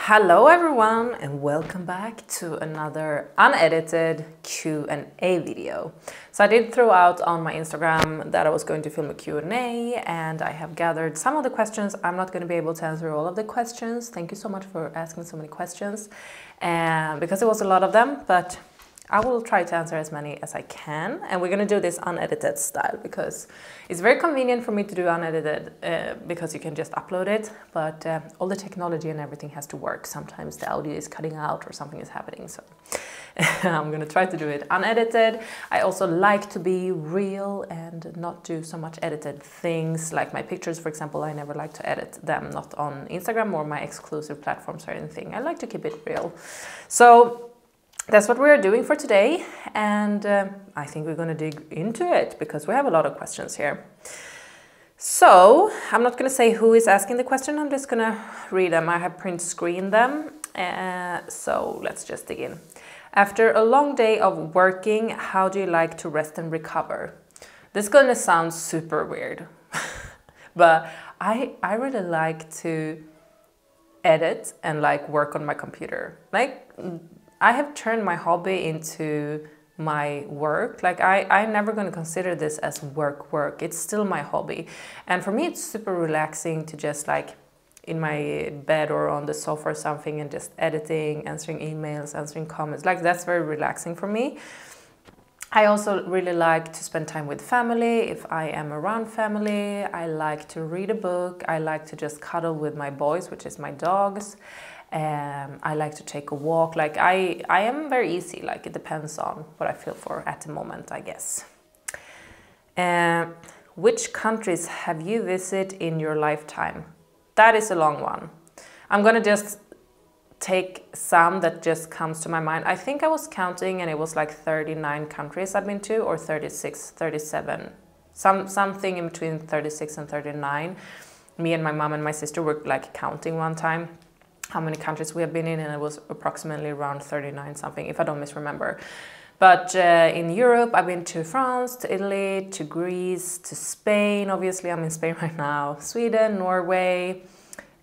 Hello everyone and welcome back to another unedited Q&A video. So I did throw out on my Instagram that I was going to film a Q&A and I have gathered some of the questions. I'm not going to be able to answer all of the questions. Thank you so much for asking so many questions because it was a lot of them, but I will try to answer as many as I can, and we're going to do this unedited style because it's very convenient for me to do unedited because you can just upload it, but all the technology and everything has to work. Sometimes the audio is cutting out or something is happening, so I'm going to try to do it unedited. I also like to be real and not do so much edited things, like my pictures, for example. I never like to edit them, not on Instagram or my exclusive platforms or anything. I like to keep it real. So that's what we're doing for today, and I think we're going to dig into it because we have a lot of questions here. So I'm not going to say who is asking the question, I'm just going to read them. I have print screened them, so let's just dig in. After a long day of working, how do you like to rest and recover? This is going to sound super weird, but I really like to edit and like work on my computer. Like, I have turned my hobby into my work. Like I'm never going to consider this as work. It's still my hobby. And for me, it's super relaxing to just like in my bed or on the sofa or something and just editing, answering emails, answering comments. Like that's very relaxing for me. I also really like to spend time with family. If I am around family, I like to read a book. I like to just cuddle with my boys, which is my dogs. I like to take a walk. Like I am very easy. Like it depends on what I feel for at the moment, I guess. Which countries have you visited in your lifetime? That is a long one. I'm gonna just take some that just comes to my mind. I think I was counting and it was like 39 countries I've been to, or 36, 37. Something in between 36 and 39. Me and my mom and my sister were like counting one time how many countries we have been in, and it was approximately around 39 something, if I don't misremember. But in Europe, I've been to France, to Italy, to Greece, to Spain. Obviously, I'm in Spain right now. Sweden, Norway.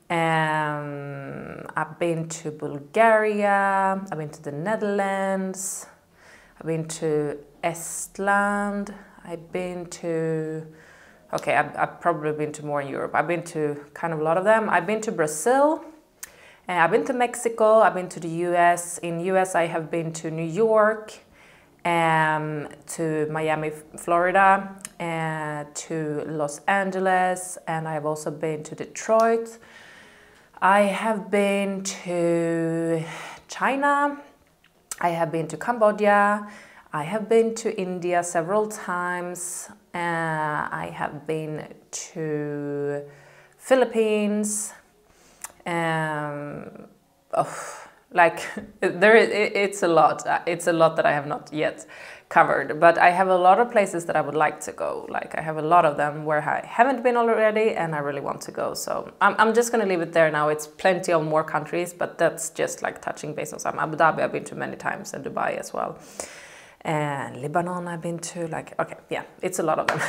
I've been to Bulgaria. I've been to the Netherlands. I've been to Estland. I've been to... Okay, I've probably been to more in Europe. I've been to kind of a lot of them. I've been to Brazil. I've been to Mexico, I've been to the US. In US I have been to New York, to Miami, Florida, to Los Angeles, and I've also been to Detroit. I have been to China, I have been to Cambodia, I have been to India several times, I have been to Philippines. It's a lot. It's a lot that I have not yet covered, but I have a lot of places that I would like to go. Like I have a lot of them where I haven't been already and I really want to go. So I'm just gonna leave it there now. It's plenty of more countries, but that's just like touching base on some. Abu Dhabi I've been to many times, and Dubai as well. And Lebanon I've been to, like, okay, yeah, it's a lot of them.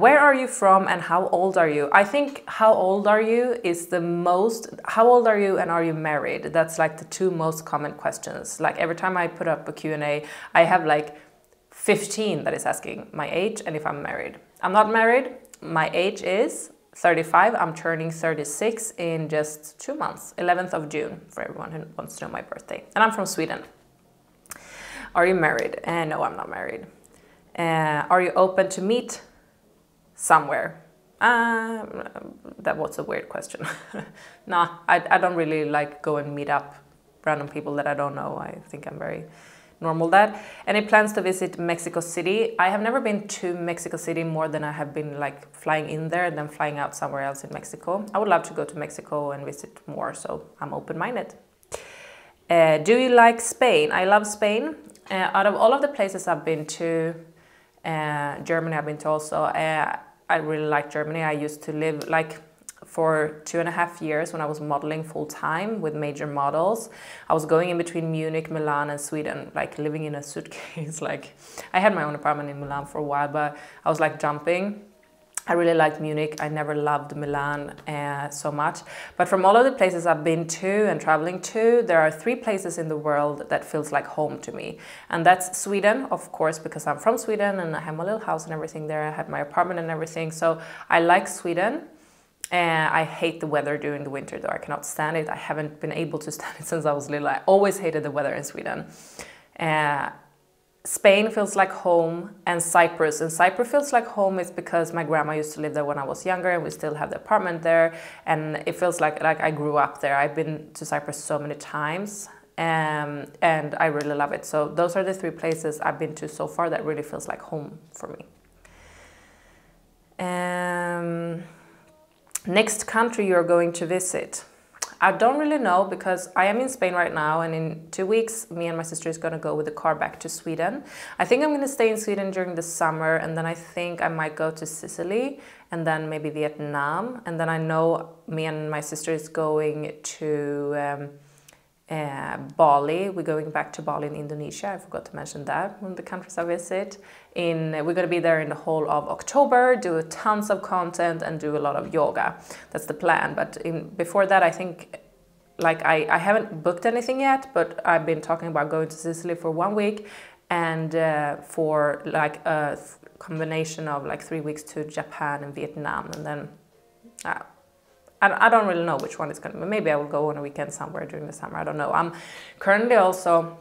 Where are you from and how old are you? I think how old are you is the most... How old are you and are you married? That's like the two most common questions. Like every time I put up a Q&A, I have like 15 that is asking my age and if I'm married. I'm not married. My age is 35. I'm turning 36 in just 2 months, 11th of June, for everyone who wants to know my birthday. And I'm from Sweden. Are you married? No, I'm not married. Are you open to meet somewhere? That was a weird question. No, I don't really like go and meet up random people that I don't know. I think I'm very normal that. Any plans to visit Mexico City? I have never been to Mexico City more than I have been like flying in there and then flying out somewhere else in Mexico. I would love to go to Mexico and visit more, so I'm open-minded. Do you like Spain? I love Spain. Out of all of the places I've been to, Germany I've been to also. I really like Germany. I used to live like for 2.5 years when I was modeling full time with major models. I was going in between Munich, Milan and Sweden, like living in a suitcase. Like I had my own apartment in Milan for a while, but I was like jumping. I really liked Munich. I never loved Milan so much. But from all of the places I've been to and traveling to, there are 3 places in the world that feels like home to me. And that's Sweden, of course, because I'm from Sweden and I have my little house and everything there. I had my apartment and everything. So I like Sweden. I hate the weather during the winter, though. I cannot stand it. I haven't been able to stand it since I was little. I always hated the weather in Sweden. Spain feels like home, and Cyprus. And Cyprus feels like home is because my grandma used to live there when I was younger, and we still have the apartment there. And it feels like I grew up there. I've been to Cyprus so many times, and I really love it. So those are the 3 places I've been to so far that really feels like home for me. Next country you're going to visit. I don't really know, because I am in Spain right now, and in 2 weeks me and my sister is going to go with the car back to Sweden. I think I'm going to stay in Sweden during the summer, and then I think I might go to Sicily and then maybe Vietnam, and then I know me and my sister is going to Bali. We're going back to Bali in Indonesia. I forgot to mention that, one of the countries I visit. We're going to be there in the whole of October, do tons of content and do a lot of yoga. That's the plan. But before that, I think, like, I haven't booked anything yet, but I've been talking about going to Sicily for 1 week, and for like a combination of like 3 weeks to Japan and Vietnam, and then I don't really know which one it's going to be. Maybe I will go on a weekend somewhere during the summer. I don't know. I'm currently also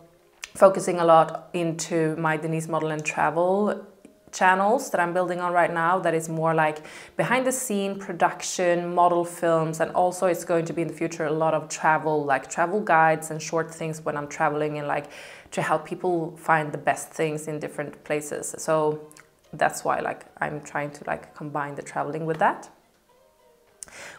focusing a lot into my Denise Model and Travel channels that I'm building on right now. That is more like behind the scene production, model films, and also it's going to be in the future a lot of travel, like travel guides and short things when I'm traveling, and like to help people find the best things in different places. So that's why, like, I'm trying to like combine the traveling with that.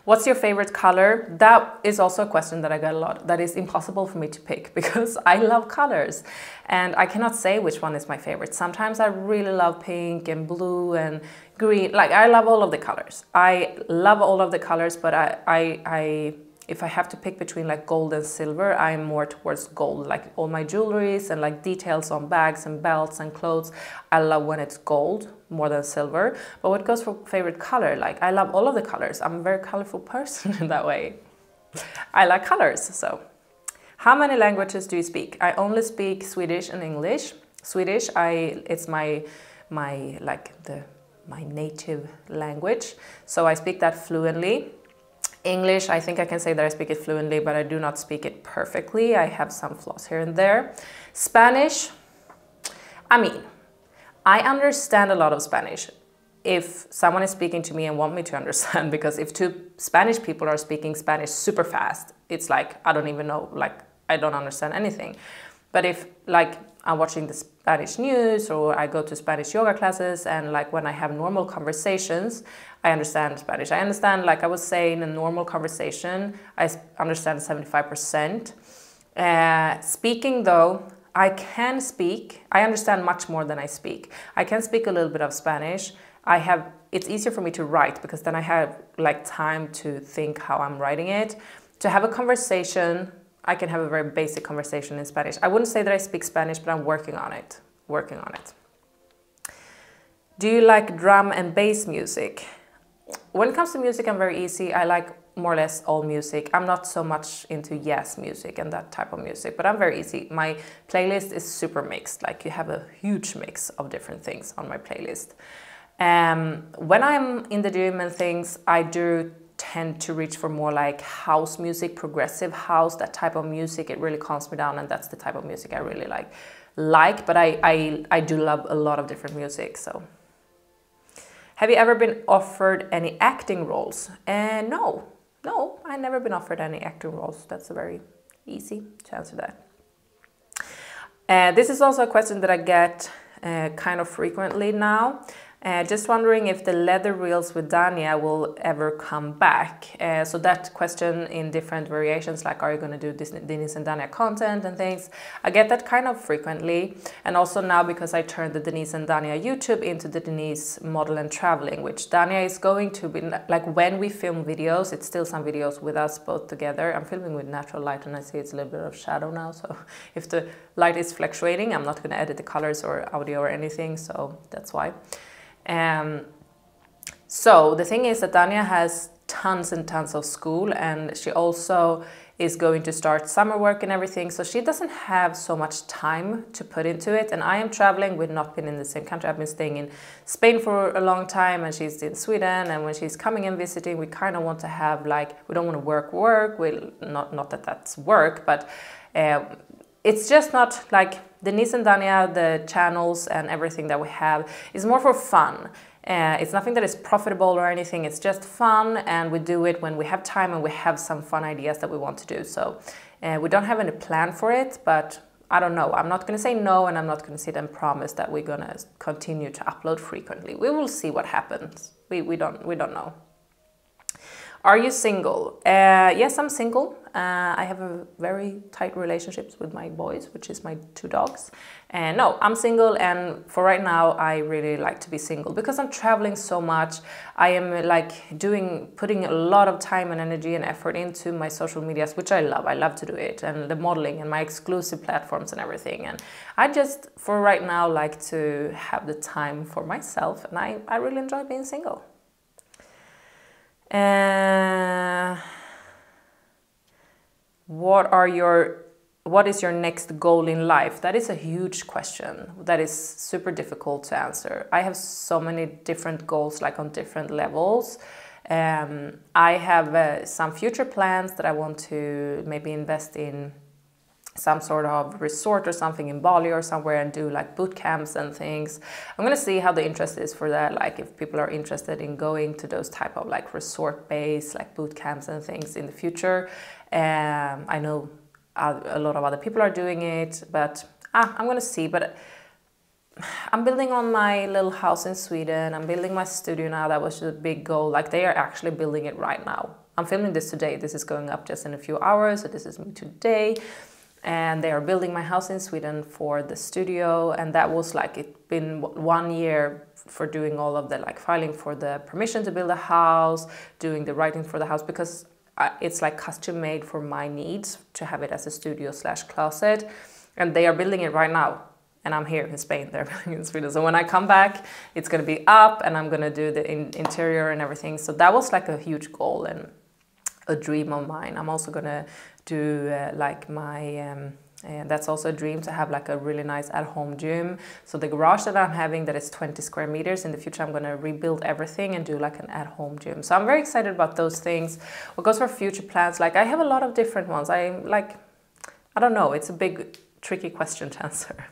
What's your favorite color? That is also a question that I got a lot. That is impossible for me to pick because I love colors and I cannot say which one is my favorite. Sometimes I really love pink and blue and green. Like, I love all of the colors. I love all of the colors, but if I have to pick between like gold and silver, I'm more towards gold. Like all my jewelries and like details on bags and belts and clothes, I love when it's gold more than silver. But what goes for favorite color? Like, I love all of the colors. I'm a very colorful person in that way. I like colors. So how many languages do you speak? I only speak Swedish and English. Swedish, it's my native language. So I speak that fluently. English, I think I can say that I speak it fluently, but I do not speak it perfectly. I have some flaws here and there. Spanish, I mean, I understand a lot of Spanish if someone is speaking to me and want me to understand, because if 2 Spanish people are speaking Spanish super fast, it's like, I don't even know, like, I don't understand anything. But if, like, I'm watching the Spanish news or I go to Spanish yoga classes, and like when I have normal conversations, I understand Spanish. I understand, like I was saying, a normal conversation, I understand 75%. Speaking though, I can speak. I understand much more than I speak. I can speak a little bit of Spanish. It's easier for me to write because then I have like time to think how I'm writing it. To have a conversation, I can have a very basic conversation in Spanish. I wouldn't say that I speak Spanish, but I'm working on it. Do you like drum and bass music? When it comes to music, I'm very easy. I like more or less all music. I'm not so much into jazz music and that type of music, but I'm very easy. My playlist is super mixed. Like, you have a huge mix of different things on my playlist. When I'm in the gym and things, I do tend to reach for more like house music, progressive house, that type of music. It really calms me down, and that's the type of music I really like. But I do love a lot of different music. So, have you ever been offered any acting roles? No, I've never been offered any acting roles. That's very easy to answer that. This is also a question that I get kind of frequently now. Just wondering if the leather reels with Dania will ever come back. So that question in different variations, like, are you going to do Denice and Dania content and things? I get that kind of frequently. And also now, because I turned the Denice and Dania YouTube into the Denise Model and Traveling, which Dania is going to be, like, when we film videos, it's still some videos with us both together. I'm filming with natural light and I see it's a little bit of shadow now. So if the light is fluctuating, I'm not going to edit the colors or audio or anything. So that's why. So the thing is that Dania has tons and tons of school, and she also is going to start summer work and everything, so she doesn't have so much time to put into it. And I am traveling. We've not been in the same country. I've been staying in Spain for a long time, and she's in Sweden, and when she's coming and visiting, we kind of want to have like, we don't want to work. Well, not that that's work, but it's just not like Denise and Dania, the channels and everything that we have is more for fun. It's nothing that is profitable or anything, it's just fun, and we do it when we have time and we have some fun ideas that we want to do. So we don't have any plan for it, but I don't know. I'm not going to say no, and I'm not going to sit and promise that we're going to continue to upload frequently. We will see what happens. We don't know. Are you single? Yes, I'm single. I have a very tight relationships with my boys, which is my 2 dogs. And no, I'm single, and for right now, I really like to be single because I'm traveling so much. I am like putting a lot of time and energy and effort into my social medias, which I love. I love to do it, and the modeling and my exclusive platforms and everything. And I just, for right now, like to have the time for myself, and I really enjoy being single. What is your next goal in life? That is a huge question. That is super difficult to answer. I have so many different goals, like on different levels. I have some future plans that I want to maybe invest in some sort of resort or something in Bali or somewhere and do like boot camps and things. I'm gonna see how the interest is for that, like if people are interested in going to those type of like resort based like boot camps and things in the future. I know a lot of other people are doing it, but I'm gonna see. But I'm building on my little house in Sweden. I'm building my studio now. That was a big goal. Like they are actually building it right now. I'm filming this today. This is going up just in a few hours. So this is me today. And they are building my house in Sweden for the studio, and that was like, it's been 1 year for doing all of the like filing for the permission to build a house, doing the writing for the house, because it's like custom made for my needs to have it as a studio / closet. And they are building it right now, and I'm here in Spain. They're building it in Sweden. So when I come back, it's gonna be up, and I'm gonna do the interior and everything. So that was like a huge goal and a dream of mine. I'm also gonna do like my that's also a dream, to have like a really nice at-home gym. So the garage that I'm having, that is 20 square meters, in the future I'm gonna rebuild everything and do like an at-home gym. So I'm very excited about those things. What goes for future plans, like I have a lot of different ones. I don't know, it's a big tricky question to answer.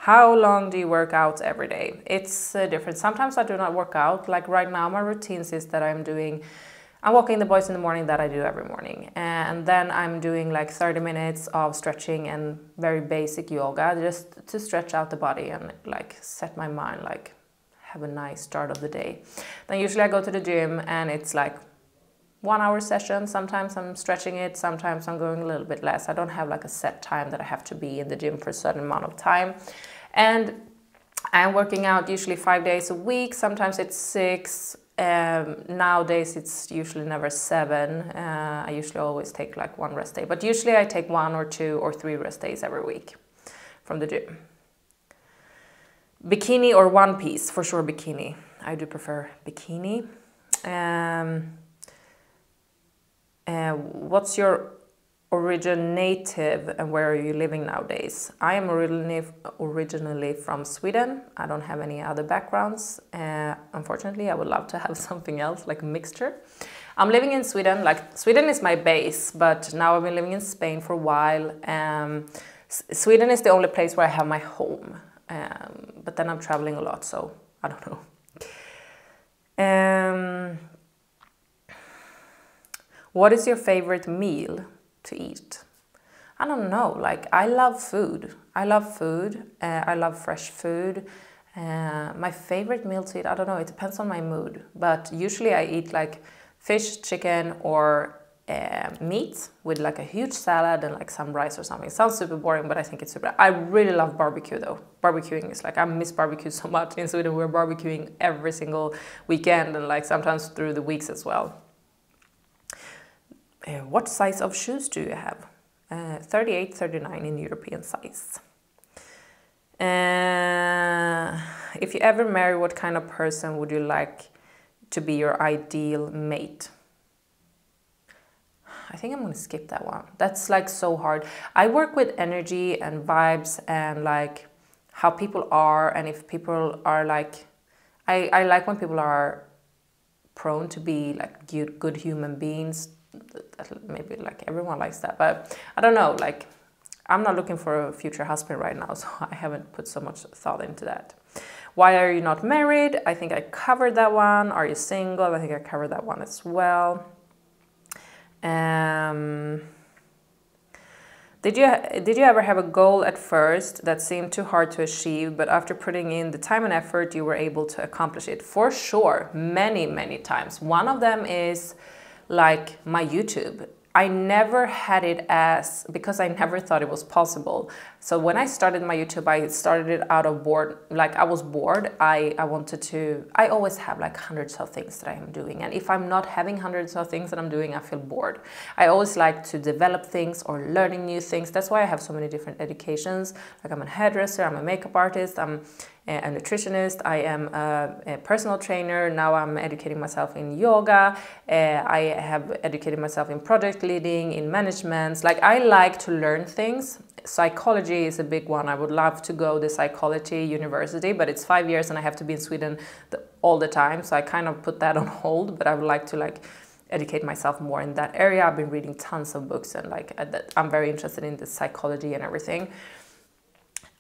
How long do you work out every day? It's different. Sometimes I do not work out. Like right now, my routines is that I'm walking the boys in the morning, that I do every morning. And then I'm doing like 30 minutes of stretching and very basic yoga, just to stretch out the body and like set my mind, like have a nice start of the day. Then usually I go to the gym, and it's like 1 hour session. Sometimes I'm stretching it, sometimes I'm going a little bit less. I don't have like a set time that I have to be in the gym for a certain amount of time. And I'm working out usually 5 days a week. Sometimes it's 6. Nowadays it's usually never 7. I usually always take like 1 rest day, but usually I take 1 or 2 or 3 rest days every week from the gym. Bikini or one piece? For sure bikini. I do prefer bikini. What's your originative, and where are you living nowadays? I am originally from Sweden. I don't have any other backgrounds. Unfortunately, I would love to have something else, like a mixture. I'm living in Sweden. Like Sweden is my base, but now I've been living in Spain for a while. Sweden is the only place where I have my home. But then I'm traveling a lot, so I don't know. What is your favorite meal to eat? I don't know, like I love food. I love fresh food. My favorite meal to eat, I don't know, it depends on my mood. But usually I eat like fish, chicken, or meat with like a huge salad and like some rice or something. It sounds super boring, but I think it's super. I really love barbecue though. Barbecuing is like, I miss barbecue so much. In Sweden we're barbecuing every single weekend, and like sometimes through the weeks as well. What size of shoes do you have? 38, 39 in European size. If you ever marry, what kind of person would you like to be your ideal mate? I think I'm gonna skip that one. That's like so hard. I work with energy and vibes and like how people are, and if people are like, I like when people are prone to be like good human beings. Maybe like everyone likes that, but I don't know, like I'm not looking for a future husband right now, so I haven't put so much thought into that. Why are you not married? I think I covered that one. Are you single? I think I covered that one as well. Did you ever have a goal at first that seemed too hard to achieve, but after putting in the time and effort, you were able to accomplish it? For sure, many times. One of them is like my YouTube. I never had it as, because I never thought it was possible. So when I started my YouTube, I started it out of bored, like I was bored. I always have like hundreds of things that I am doing. And if I'm not having hundreds of things that I'm doing, I feel bored. I always like to develop things or learning new things. That's why I have so many different educations. Like I'm a hairdresser, I'm a makeup artist, I'm a nutritionist, I am a personal trainer, now I'm educating myself in yoga, I have educated myself in project leading, in management. Like I like to learn things. Psychology is a big one. I would love to go to psychology university, but it's 5 years and I have to be in Sweden all the time, so I kind of put that on hold, but I would like to like educate myself more in that area. I've been reading tons of books and like I'm very interested in the psychology and everything.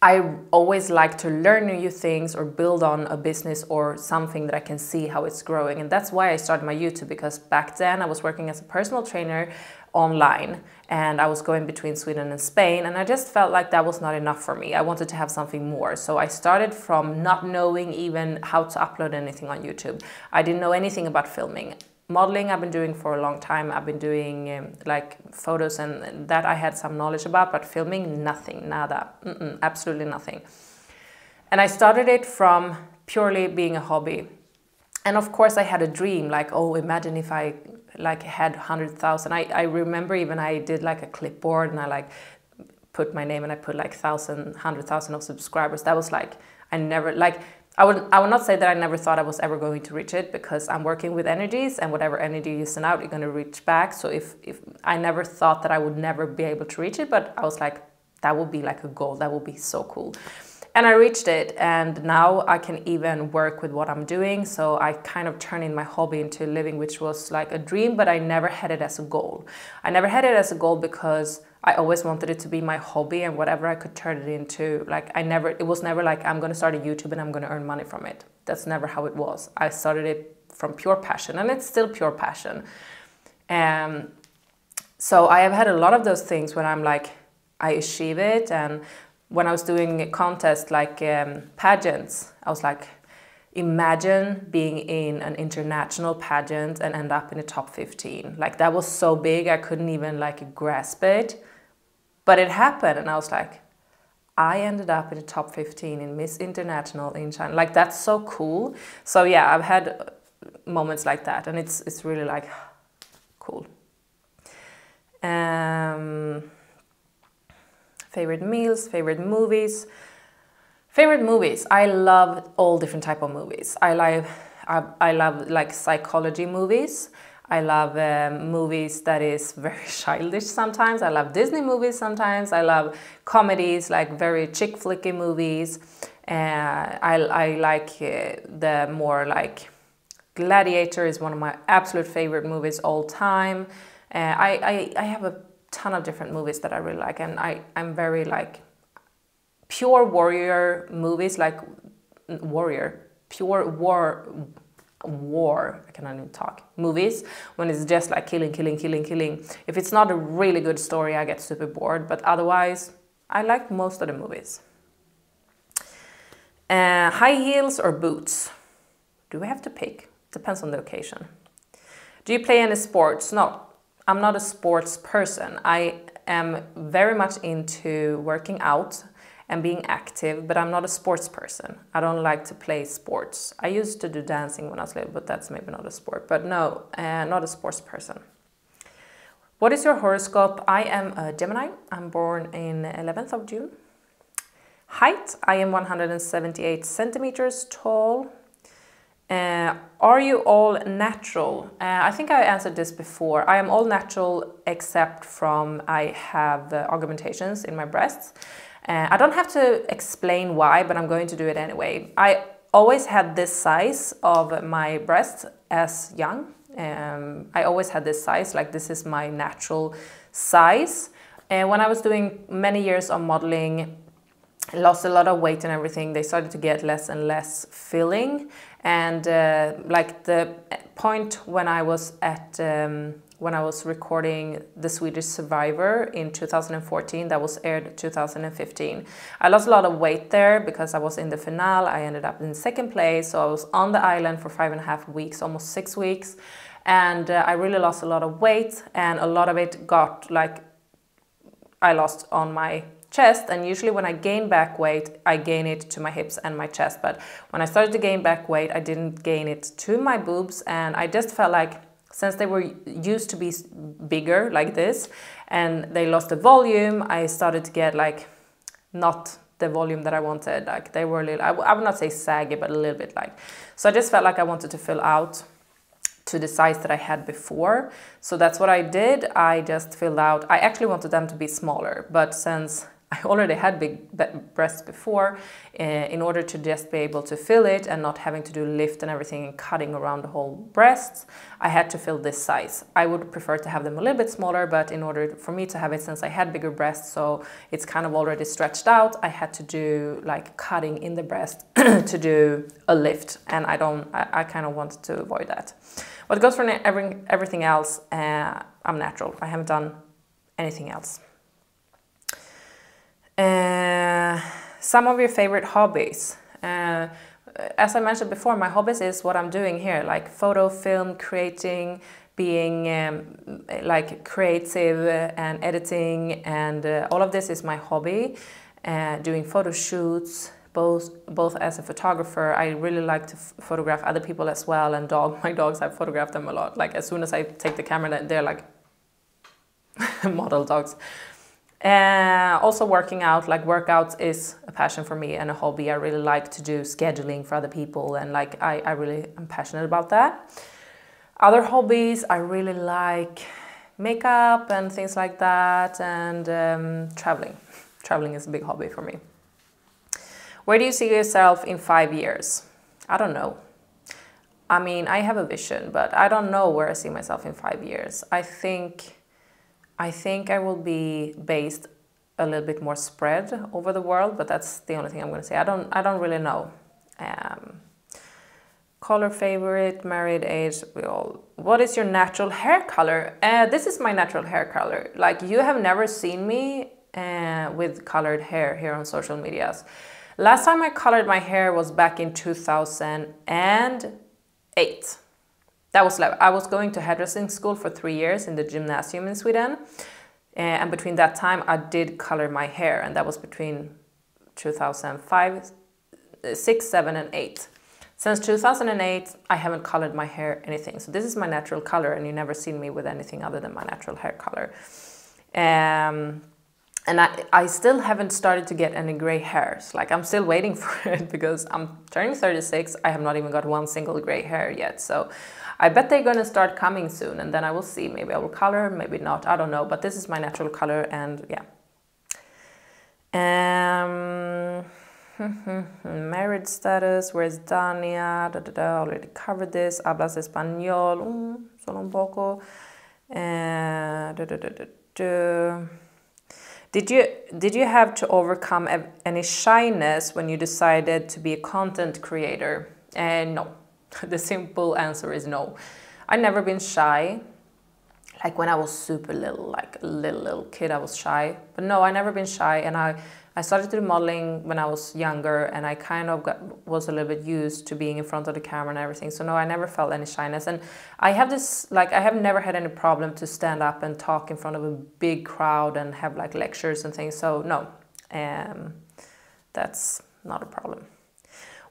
I always like to learn new things or build on a business or something that I can see how it's growing. And that's why I started my YouTube, because back then I was working as a personal trainer online and I was going between Sweden and Spain, and I just felt like that was not enough for me. I wanted to have something more. So I started from not knowing even how to upload anything on YouTube. I didn't know anything about filming. Modeling I've been doing for a long time. I've been doing like photos and that I had some knowledge about, but filming, nothing, nada, absolutely nothing. And I started it from purely being a hobby. And of course I had a dream, like, oh, imagine if I like had 100,000. I remember even I did like a clipboard and I like put my name and I put like 100,000 of subscribers. That was like, I never like, I would not say that I never thought I was ever going to reach it, because I'm working with energies and whatever energy you send out, you're going to reach back. So if I never thought that I would never be able to reach it, but I was like, that would be like a goal. That would be so cool. And I reached it, and now I can even work with what I'm doing. So I kind of turned in my hobby into living, which was like a dream, but I never had it as a goal. I never had it as a goal because I always wanted it to be my hobby, and whatever I could turn it into, like it was never like I'm going to start a YouTube and I'm going to earn money from it. That's never how it was. I started it from pure passion, and it's still pure passion. So I have had a lot of those things when I'm like, I achieve it. And when I was doing a contest like pageants, I was like, imagine being in an international pageant and end up in the top 15. Like that was so big, I couldn't even like grasp it. But it happened, and I was like, I ended up in the top 15 in Miss International in China. Like that's so cool. So yeah, I've had moments like that, and it's really like cool. Favorite meals, favorite movies. Favorite movies. I love all different type of movies. I love like psychology movies. I love movies that is very childish sometimes. I love Disney movies sometimes. I love comedies, like very chick flicky movies. I like the more like Gladiator is one of my absolute favorite movies all time. I have a ton of different movies that I really like, and I'm very like pure warrior movies, like pure war, I cannot even talk, movies, when it's just like killing. If it's not a really good story, I get super bored, but otherwise, I like most of the movies. High heels or boots? Do we have to pick? Depends on the occasion. Do you play any sports? No, I'm not a sports person. I am very much into working out and being active, but I'm not a sports person. I don't like to play sports. I used to do dancing when I was little, but that's maybe not a sport. But no, not a sports person. What is your horoscope? I am a Gemini. I'm born in 11th of June. Height, I am 178 centimeters tall. Are you all natural? I think I answered this before. I am all natural except from I have augmentations in my breasts. I don't have to explain why, but I'm going to do it anyway. I always had this size of my breasts as young. I always had this size, like this is my natural size. And when I was doing many years of modeling, I lost a lot of weight and everything, they started to get less and less filling. And like the point when I was at when I was recording The Swedish Survivor in 2014, that was aired 2015. I lost a lot of weight there because I was in the finale. I ended up in second place, so I was on the island for 5.5 weeks, almost 6 weeks. And I really lost a lot of weight, and a lot of it got like, I lost on my chest, and usually when I gain back weight, I gain it to my hips and my chest. But when I started to gain back weight, I didn't gain it to my boobs, and I just felt like since they were used to be bigger like this and they lost the volume, I started to get like not the volume that I wanted. Like they were a little, I would not say saggy, but a little bit like. So I just felt like I wanted to fill out to the size that I had before. So that's what I did. I just filled out. I actually wanted them to be smaller, but since I already had big breasts before, in order to just be able to fill it and not having to do lift and everything and cutting around the whole breasts, I had to fill this size. I would prefer to have them a little bit smaller, but in order for me to have it, since I had bigger breasts, so it's kind of already stretched out, I had to do like cutting in the breast to do a lift, and I kind of wanted to avoid that. What goes for everything else, I'm natural. I haven't done anything else. Some of your favorite hobbies. As I mentioned before, my hobbies is what I'm doing here, like photo, film, creating, being like creative and editing, and all of this is my hobby. Doing photo shoots, both as a photographer. I really like to photograph other people as well, and my dogs, I photograph them a lot. Like as soon as I take the camera, they're like model dogs. Also working out, like workouts is a passion for me and a hobby. I really like to do scheduling for other people, and like I really am passionate about that. Other hobbies, I really like makeup and things like that, and traveling. Traveling is a big hobby for me. Where do you see yourself in 5 years? I don't know. I mean, I have a vision, but I don't know where I see myself in 5 years. I think I will be based a little bit more spread over the world, but that's the only thing I'm going to say. I don't really know. Color favorite, married age, what is your natural hair color? This is my natural hair color. Like you have never seen me with colored hair here on social medias. Last time I colored my hair was back in 2008. That was like, I was going to hairdressing school for 3 years in the gymnasium in Sweden. And between that time, I did color my hair. And that was between 2005, 6, 7, and 8. Since 2008, I haven't colored my hair anything. So this is my natural color, and you've never seen me with anything other than my natural hair color. And I still haven't started to get any gray hairs. Like I'm still waiting for it because I'm turning 36. I have not even got one single gray hair yet. So I bet they're gonna start coming soon, and then I will see. Maybe I will color, maybe not, I don't know. But this is my natural color, and yeah. Married status, where's Dania? Already covered this. Hablas español, solo un poco. Did you have to overcome any shyness when you decided to be a content creator? No. The simple answer is no. I've never been shy. Like when I was super little, like a little kid, I was shy. But no, I've never been shy, and I started to do modeling when I was younger, and I kind of was a little bit used to being in front of the camera and everything. So no, I never felt any shyness. And I have this, like, I have never had any problem to stand up and talk in front of a big crowd and have like lectures and things. So no, that's not a problem.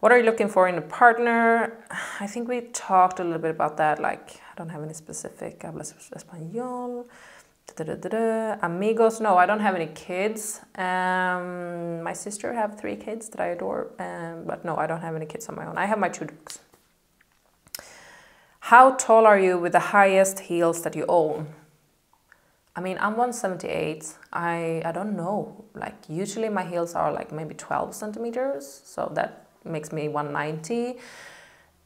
What are you looking for in a partner? I think we talked a little bit about that. Like, I don't have any specific. Hablas español. Amigos, no, I don't have any kids. My sister have 3 kids that I adore, but no, I don't have any kids on my own. I have my 2 dogs. How tall are you with the highest heels that you own? I mean, I'm 178. I don't know. Like, usually my heels are like maybe 12 centimeters, so that makes me 190.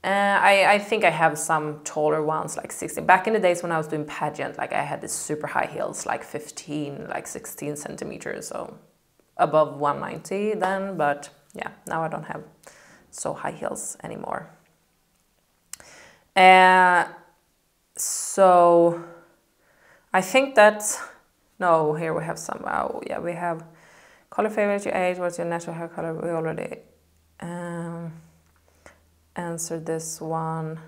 I think I have some taller ones, like 16. Back in the days when I was doing pageant, like I had these super high heels, like 15, like 16 centimeters, so above 190 then. But yeah, now I don't have so high heels anymore. So I think that's, no, here we have some, oh yeah, we have color favorite, your age, what's your natural hair color? We already answered this one.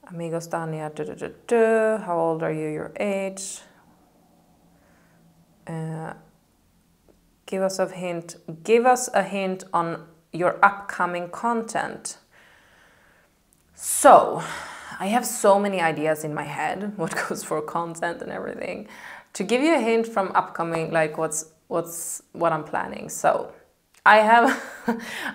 Amigos Dania, how old are you, your age? Give us a hint on your upcoming content. So, I have so many ideas in my head, what goes for content and everything. To give you a hint from upcoming, like what I'm planning. So, I have,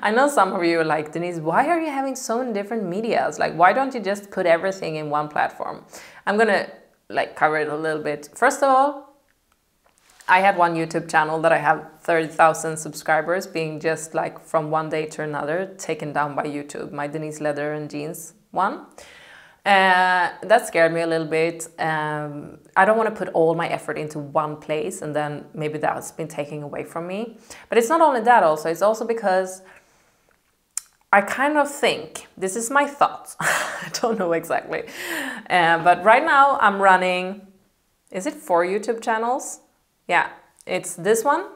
I know some of you are like, Denise, why are you having so many different medias? Like, why don't you just put everything in one platform? I'm gonna like cover it a little bit. First of all, I had one YouTube channel that I have 30,000 subscribers being just like from one day to another taken down by YouTube, my Denise Leather and Jeans one. That scared me a little bit. I don't want to put all my effort into one place and then maybe that's been taken away from me. But it's not only that also, it's also because I kind of think, this is my thoughts, I don't know exactly. But right now I'm running, is it 4 YouTube channels? Yeah, it's this one.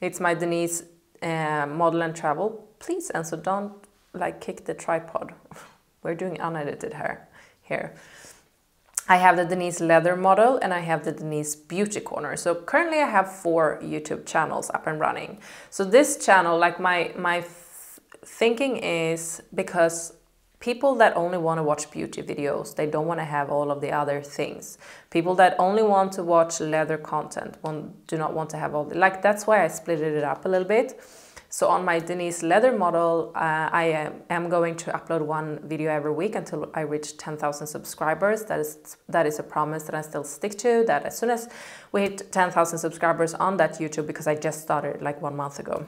It's my Denise model and travel. Please, and so don't like kick the tripod. We're doing unedited hair here. I have the Denise leather model and I have the Denise beauty corner. So currently I have 4 YouTube channels up and running. So this channel, like my thinking is, because people that only want to watch beauty videos, they don't want to have all of the other things. People that only want to watch leather content do not want to have all the, like, that's why I split it up a little bit. So on my Denise leather model, I am going to upload 1 video every week until I reach 10,000 subscribers. That is a promise that I still stick to, that as soon as we hit 10,000 subscribers on that YouTube, because I just started like 1 month ago,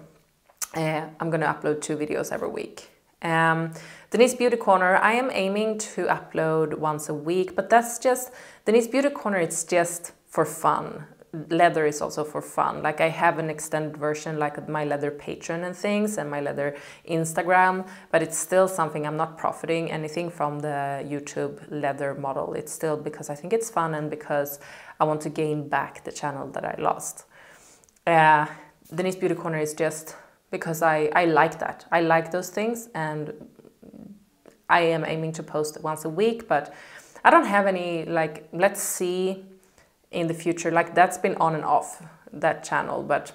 I'm going to upload 2 videos every week. Denise Beauty Corner, I am aiming to upload once a week, but that's just, Denise Beauty Corner, it's just for fun. Leather is also for fun. Like I have an extended version, like my leather Patreon and things, and my leather Instagram, but it's still something I'm not profiting anything from the YouTube leather model. It's still because I think it's fun and because I want to gain back the channel that I lost. Denise Beauty Corner is just because I like that. I like those things and I am aiming to post once a week, but I don't have any, like, let's see in the future, like that's been on and off, that channel, but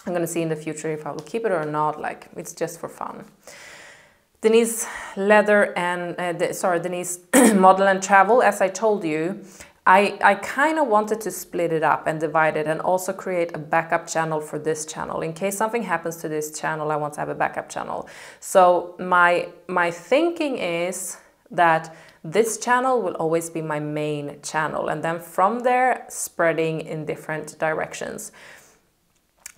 I'm gonna see in the future if I will keep it or not, like it's just for fun. Denise leather and, Denise model and travel, as I told you, I kind of wanted to split it up and divide it and also create a backup channel for this channel. In case something happens to this channel, I want to have a backup channel. So my thinking is that this channel will always be my main channel and then from there spreading in different directions.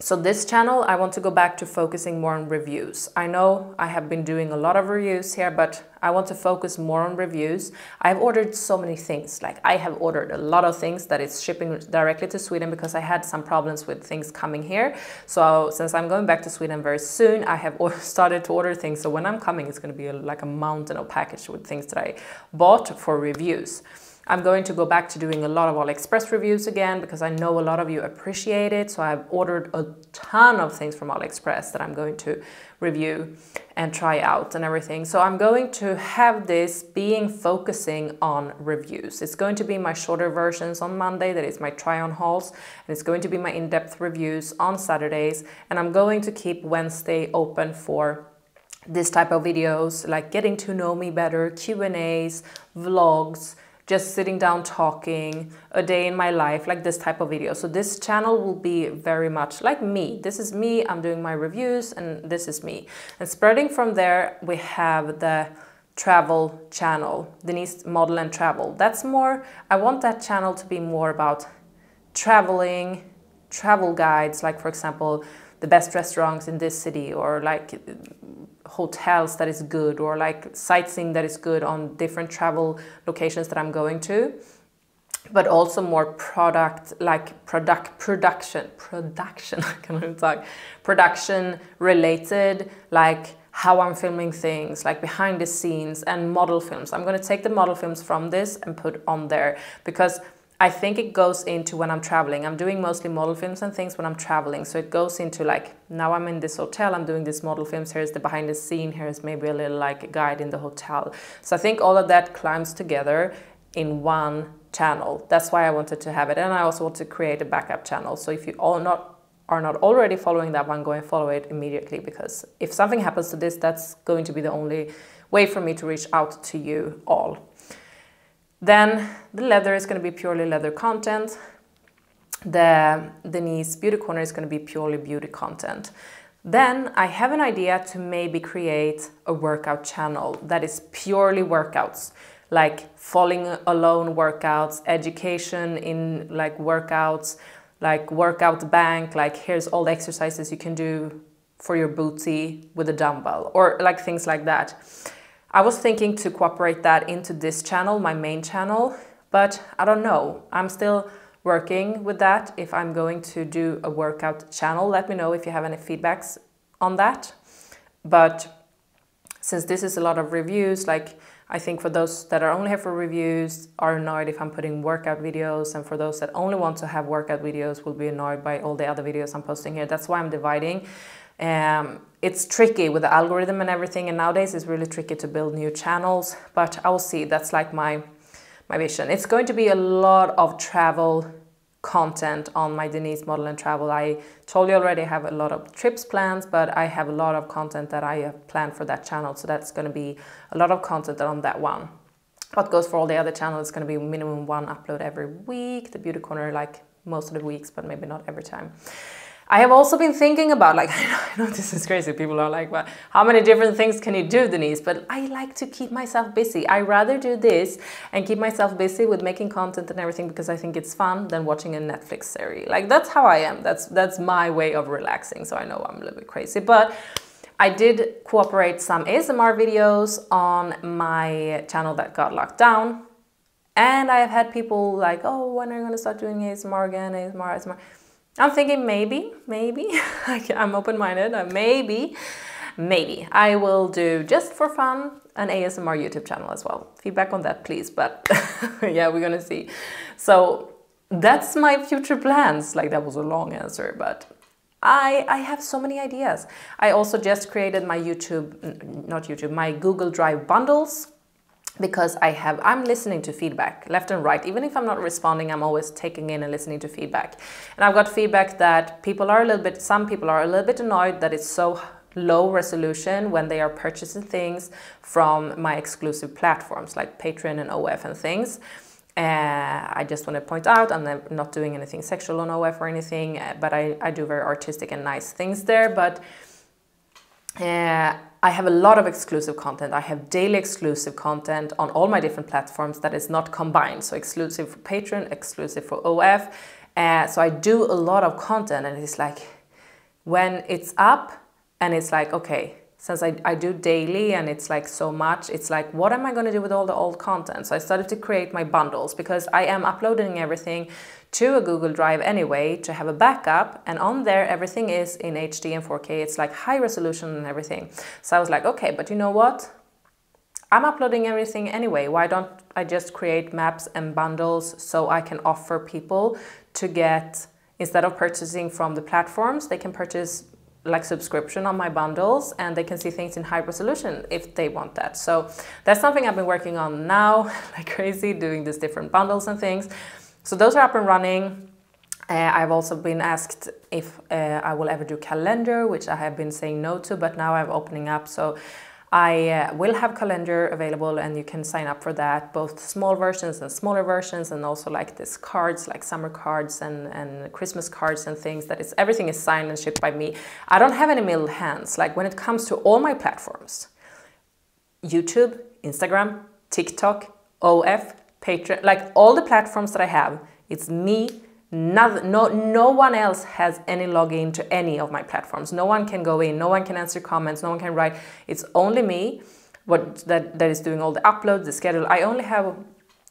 So this channel, I want to go back to focusing more on reviews. I know I have been doing a lot of reviews here, but I want to focus more on reviews. I've ordered so many things, like I have ordered a lot of things that is shipping directly to Sweden because I had some problems with things coming here. So since I'm going back to Sweden very soon, I have started to order things. So when I'm coming, it's going to be like a mountain of package with things that I bought for reviews. I'm going to go back to doing a lot of AliExpress reviews again because I know a lot of you appreciate it. So I've ordered a ton of things from AliExpress that I'm going to review and try out and everything. So I'm going to have this focusing on reviews. It's going to be my shorter versions on Monday, that is my try-on hauls, and it's going to be my in-depth reviews on Saturdays. And I'm going to keep Wednesday open for this type of videos, like getting to know me better, Q&As, vlogs, just sitting down talking, a day in my life, like this type of video. So this channel will be very much like me. This is me, I'm doing my reviews, and this is me. And spreading from there, we have the travel channel, Denise Model and Travel. That's more, I want that channel to be more about traveling, travel guides, like for example, the best restaurants in this city, or like hotels that is good, or like sightseeing that is good on different travel locations that I'm going to, but also more production, I can't even talk, production related, like how I'm filming things, like behind the scenes, and model films. I'm going to take the model films from this and put on there, because I think it goes into when I'm traveling. I'm doing mostly model films and things when I'm traveling. So it goes into like, now I'm in this hotel, I'm doing this model films, here's the behind the scene, here's maybe a little like guide in the hotel. So I think all of that climbs together in one channel. That's why I wanted to have it. And I also want to create a backup channel. So if you are not already following that one, go and follow it immediately, because if something happens to this, that's going to be the only way for me to reach out to you all. Then the leather is going to be purely leather content. The Denice Beauty Corner is going to be purely beauty content. Then I have an idea to maybe create a workout channel that is purely workouts, like falling alone workouts, education in like workouts, like workout bank, like here's all the exercises you can do for your booty with a dumbbell, or like things like that. I was thinking to incorporate that into this channel, my main channel, but I don't know. I'm still working with that. If I'm going to do a workout channel, let me know if you have any feedbacks on that. But since this is a lot of reviews, like I think for those that are only here for reviews are annoyed if I'm putting workout videos, and for those that only want to have workout videos will be annoyed by all the other videos I'm posting here. That's why I'm dividing. It's tricky with the algorithm and everything, and nowadays it's really tricky to build new channels, but I will see. That's like my vision. It's going to be a lot of travel content on my Denice Model and Travel. I told you already I have a lot of trips plans, but I have a lot of content that I have planned for that channel, so that's going to be a lot of content on that one. What goes for all the other channels is going to be minimum one upload every week. The Beauty Corner like most of the weeks, but maybe not every time. I have also been thinking about, like, I know this is crazy, people are like, well, how many different things can you do, Denise? But I like to keep myself busy. I rather do this and keep myself busy with making content and everything, because I think it's fun, than watching a Netflix series. Like, that's how I am. That's my way of relaxing. So I know I'm a little bit crazy, but I did cooperate some ASMR videos on my channel that got locked down. And I have had people like, oh, when are you going to start doing ASMR again? ASMR. I'm thinking maybe, I'm open-minded, maybe I will do, just for fun, an ASMR YouTube channel as well. Feedback on that, please, but yeah, we're gonna see. So that's my future plans. Like, that was a long answer, but I have so many ideas. I also just created my my Google Drive bundles, because I'm listening to feedback left and right. Even if I'm not responding, I'm always taking in and listening to feedback. And I've got feedback that some people are a little bit annoyed that it's so low resolution when they are purchasing things from my exclusive platforms like Patreon and OF and things. I just want to point out, I'm not doing anything sexual on OF or anything, but I do very artistic and nice things there. But I have a lot of exclusive content. I have daily exclusive content on all my different platforms that is not combined. So exclusive for Patreon, exclusive for OF. So I do a lot of content, and it's like, when it's up and it's like, okay, since I do daily and it's like so much, it's like, what am I going to do with all the old content? So I started to create my bundles, because I am uploading everything to a Google Drive anyway to have a backup, and on there everything is in HD and 4K. It's like high resolution and everything. So I was like, okay, but you know what? I'm uploading everything anyway. Why don't I just create maps and bundles so I can offer people to get, instead of purchasing from the platforms, they can purchase like subscription on my bundles, and they can see things in high resolution if they want that. So that's something I've been working on now like crazy, doing these different bundles and things. So those are up and running. I've also been asked if I will ever do calendar, which I have been saying no to, but now I'm opening up. So I will have calendar available, and you can sign up for that, both small versions and smaller versions, and also like this cards, like summer cards and Christmas cards and things. Everything is signed and shipped by me. I don't have any middle hands. Like when it comes to all my platforms, YouTube, Instagram, TikTok, OF, Patreon, like all the platforms that I have, it's me. No one else has any login to any of my platforms. No one can go in, no one can answer comments, no one can write. It's only me that is doing all the uploads, the schedule. I only have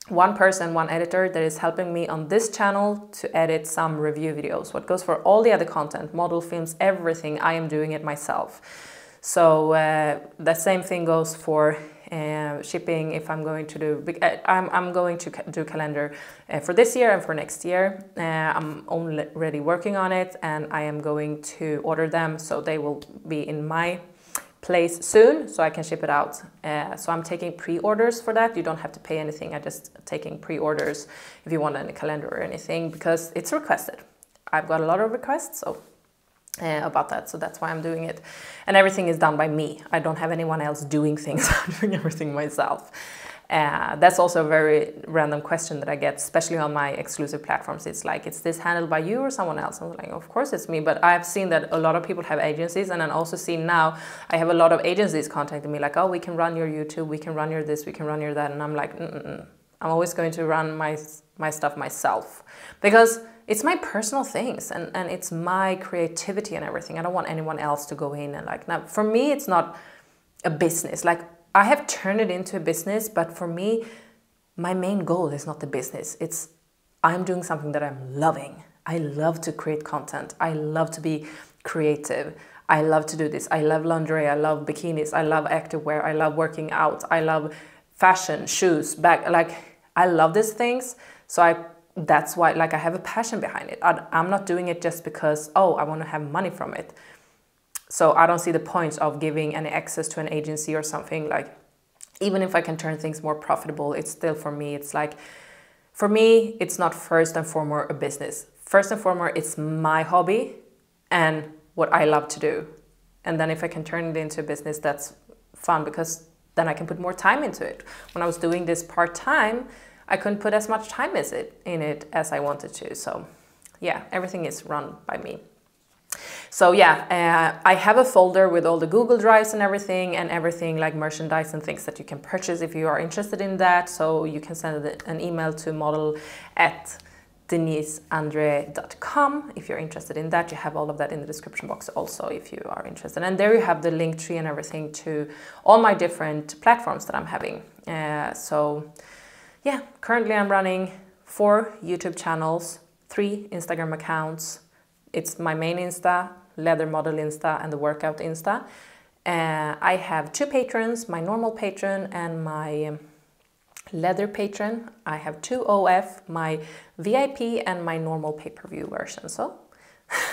one person, one editor that is helping me on this channel to edit some review videos. What goes for all the other content, model films, everything, I am doing it myself. So the same thing goes for shipping. If I'm going to do, I'm going to do calendar for this year and for next year. I'm already working on it, and I am going to order them, so they will be in my place soon, so I can ship it out. So I'm taking pre-orders for that. You don't have to pay anything. I'm just taking pre-orders if you want any calendar or anything, because it's requested. I've got a lot of requests, so about that, so that's why I'm doing it. And everything is done by me. I don't have anyone else doing things. I'm doing everything myself. That's also a very random question that I get, especially on my exclusive platforms. It's like, is this handled by you or someone else? I'm like, of course it's me, but I've seen that a lot of people have agencies, and I'm also seeing now I have a lot of agencies contacting me like, oh, we can run your YouTube, we can run your this, we can run your that, and I'm like, I'm always going to run my stuff myself, because it's my personal things, and it's my creativity and everything. I don't want anyone else to go in and like, now for me, it's not a business. Like I have turned it into a business, but for me, my main goal is not the business. It's I'm doing something that I'm loving. I love to create content. I love to be creative. I love to do this. I love lingerie. I love bikinis. I love activewear. I love working out. I love fashion, shoes, bag. Like I love these things. So that's why, like, I have a passion behind it. I'm not doing it just because, oh, I want to have money from it. So I don't see the point of giving any access to an agency or something. Like, even if I can turn things more profitable, it's still, for me, it's like, for me, it's not first and foremost a business. First and foremost, it's my hobby and what I love to do. And then if I can turn it into a business, that's fun, because then I can put more time into it. When I was doing this part-time, I couldn't put as much time in it as I wanted to. So yeah, everything is run by me. So yeah, I have a folder with all the Google Drives and everything like merchandise and things that you can purchase if you are interested in that. So you can send an email to model@deniseandree.com if you're interested in that. You have all of that in the description box also if you are interested. And there you have the link tree and everything to all my different platforms that I'm having. So yeah, currently I'm running 4 YouTube channels, 3 Instagram accounts. It's my main Insta, leather model Insta, and the workout Insta. I have 2 patrons, my normal patron and my leather patron. I have 2 OF, my VIP and my normal pay-per-view version. So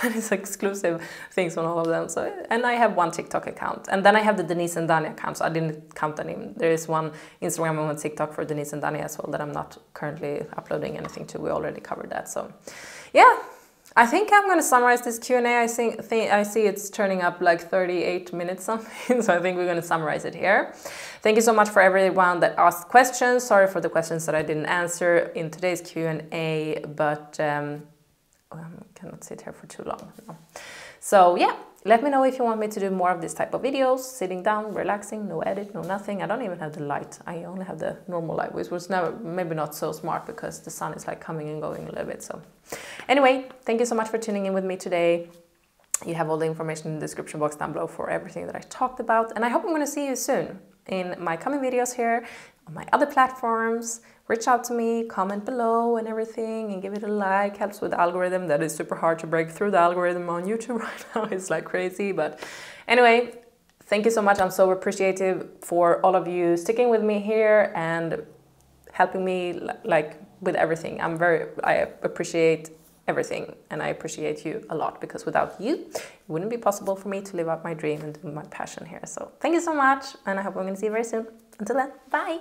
it's exclusive things on all of them. So, and I have 1 TikTok account, and then I have the Denise and Dani account. So I didn't count any. There is 1 Instagram and 1 TikTok for Denise and Dani as well that I'm not currently uploading anything to. We already covered that. So yeah, I think I'm going to summarize this Q&A. I see it's turning up like 38 minutes something, so I think we're going to summarize it here. Thank you so much for everyone that asked questions. Sorry for the questions that I didn't answer in today's Q&A, but I cannot sit here for too long. No. So yeah, let me know if you want me to do more of this type of videos, sitting down, relaxing, no edit, no nothing. I don't even have the light. I only have the normal light, which was maybe not so smart because the sun is like coming and going a little bit. So anyway, thank you so much for tuning in with me today. You have all the information in the description box down below for everything that I talked about. And I hope I'm going to see you soon in my coming videos here on my other platforms. Reach out to me, comment below and everything, and give it a like. Helps with the algorithm. That is super hard to break through the algorithm on YouTube right now. It's like crazy. But anyway, thank you so much. I'm so appreciative for all of you sticking with me here and helping me like with everything. I appreciate everything, and I appreciate you a lot, because without you, it wouldn't be possible for me to live out my dream and do my passion here. So thank you so much, and I hope I'm going to see you very soon. Until then, bye.